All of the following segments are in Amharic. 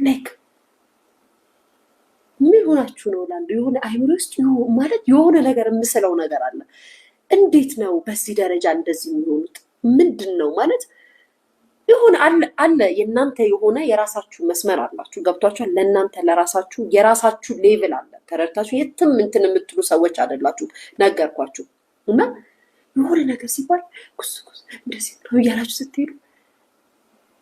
ላይክ ምን ሆናችሁ ነው እላለሁ። የሆነ አይምሮ ውስጥ ማለት የሆነ ነገር የምስለው ነገር አለ። እንዴት ነው በዚህ ደረጃ እንደዚህ የሚሆኑት? ምንድን ነው ማለት የሆነ አለ የእናንተ የሆነ የራሳችሁ መስመር አላችሁ። ገብቷችኋል? ለእናንተ ለራሳችሁ የራሳችሁ ሌቭል አለ። ተረድታችሁ የትም እንትን የምትሉ ሰዎች አይደላችሁ። ነገርኳችሁ። እና የሆነ ነገር ሲባል ኩስ እንደዚህ ነው እያላችሁ ስትሄዱ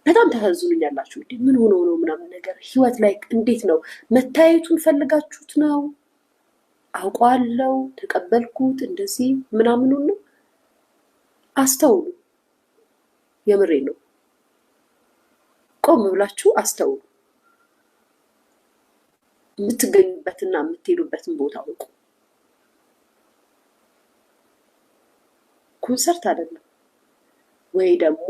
በጣም ታሳዝኑኛላችሁ። ምን ሆኖ ነው ምናምን ነገር ህይወት ላይ እንዴት ነው መታየቱን ፈልጋችሁት ነው? አውቀዋለሁ ተቀበልኩት እንደዚህ ምናምኑን ነው። አስተውሉ። የምሬ ነው። ቆም ብላችሁ አስተውሉ። የምትገኙበትና የምትሄዱበትን ቦታ አውቁ። ኮንሰርት አይደለም ወይ ደግሞ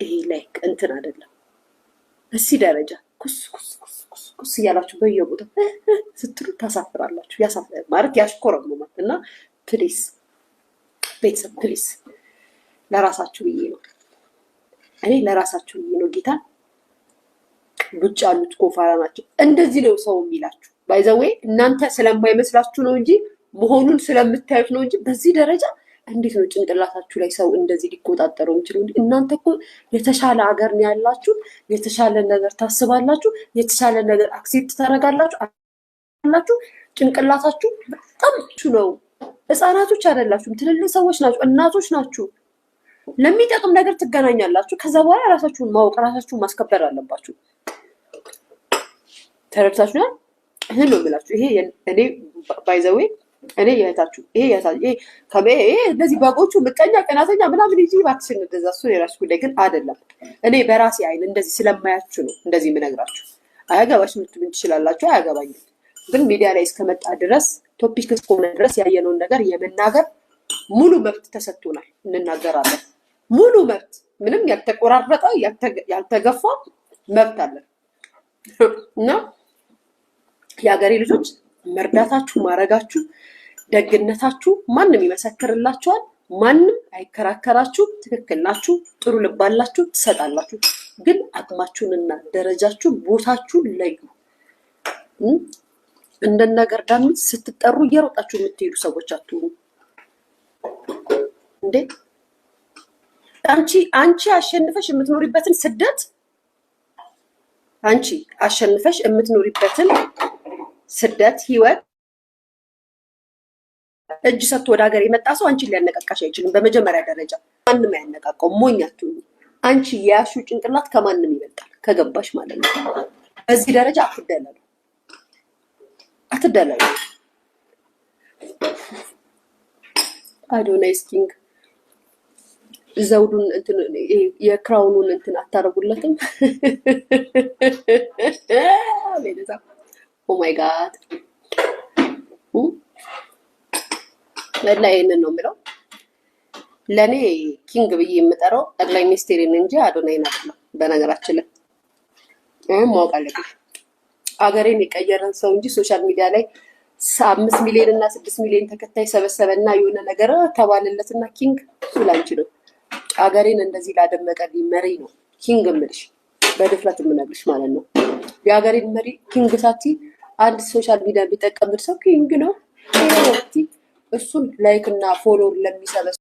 ይሄ ላይክ እንትን አይደለም። በዚህ ደረጃ ኩስ እያላችሁ በየቦታው ስትሉ ታሳፍራላችሁ። ያሳፍራል ማለት ያሽኮረሙማል። እና ፕሊስ ቤተሰብ ፕሊስ ለራሳችሁ ብዬ ነው። እኔ ለራሳችሁ ብዬ ነው። ጌታን ውጭ ያሉት ኮፋራ ናቸው። እንደዚህ ነው ሰው የሚላችሁ። ባይዘዌ እናንተ ስለማይመስላችሁ ነው እንጂ መሆኑን ስለምታዩት ነው እንጂ በዚህ ደረጃ እንዴት ነው ጭንቅላታችሁ ላይ ሰው እንደዚህ ሊቆጣጠረው የሚችለው? እናንተ እኮ የተሻለ ሀገር ነው ያላችሁ። የተሻለ ነገር ታስባላችሁ። የተሻለ ነገር አክሴፕት ታደርጋላችሁ። ጭንቅላታችሁ በጣም ነው። ህፃናቶች አይደላችሁም፣ ትልልቅ ሰዎች ናችሁ፣ እናቶች ናችሁ። ለሚጠቅም ነገር ትገናኛላችሁ። ከዛ በኋላ ራሳችሁን ማወቅ ራሳችሁን ማስከበር አለባችሁ። ተረድታችሁናል? ይሄን ነው የምላችሁ። ይሄ እኔ ባይዘዌ እኔ የእህታችሁ ይሄ እንደዚህ በጎቹ ምቀኛ ቀናተኛ ምናምን እንጂ እባክሽን እንደዛ እሱ የራስሽ ጉዳይ ግን አይደለም። እኔ በራሴ አይን እንደዚህ ስለማያችሁ ነው እንደዚህ የምነግራችሁ። አያገባሽም ልትሉኝ ትችላላችሁ። አያገባኝም። ግን ሚዲያ ላይ እስከመጣ ድረስ ቶፒክ እስከሆነ ድረስ ያየነውን ነገር የመናገር ሙሉ መብት ተሰጥቶናል። እንናገራለን። ሙሉ መብት፣ ምንም ያልተቆራረጠ ያልተገፋ መብት አለን እና የሀገሬ ልጆች መርዳታችሁ፣ ማረጋችሁ፣ ደግነታችሁ ማንም ይመሰክርላችኋል። ማንም አይከራከራችሁ። ትክክል ናችሁ። ጥሩ ልብ አላችሁ፣ ትሰጣላችሁ። ግን አቅማችሁንና ደረጃችሁን ቦታችሁን ለዩ። እንደነገር ዳሚት ስትጠሩ እየሮጣችሁ የምትሄዱ ሰዎች አትሁኑ። እንዴ አንቺ አሸንፈሽ የምትኖሪበትን ስደት አንቺ አሸንፈሽ የምትኖሪበትን ስደት ህይወት እጅ ሰጥቶ ወደ ሀገር የመጣ ሰው አንቺን ሊያነቃቃሽ አይችልም። በመጀመሪያ ደረጃ ማንም ያነቃቃው ሞኝ አትሁኚ። አንቺ የያዝሽው ጭንቅላት ከማንም ይበልጣል። ከገባሽ ማለት ነው። በዚህ ደረጃ አትደለሉ። አዶናይስ ኪንግ ዘውዱን እንትን የክራውኑን እንትን አታረጉለትም? ለዛ ኦ ማይ ጋድ ይሄንን ነው የምለው። ለኔ ኪንግ ብዬ የምጠራው ጠቅላይ ሚኒስቴርን እንጂ አዶናይን አይደለም። በነገራችን ላይ ማወቅ አለብኝ። አገሬን የቀየረን ሰው እንጂ ሶሻል ሚዲያ ላይ 5 ሚሊዮን እና 6 ሚሊዮን ተከታይ ሰበሰበና የሆነ ነገር ተባለለትና ኪንግ ሱላንቺ ነው። አገሬን እንደዚህ ላደመቀልኝ መሪ ነው ኪንግ የምልሽ፣ በድፍረት የምነግርሽ ማለት ነው። የአገሬን መሪ ኪንግ ሳቲ አንድ ሶሻል ሚዲያ ቢጠቀም ሰው ኪንግ ነው። እሱን ላይክ እና ፎሎው ለሚሰበስ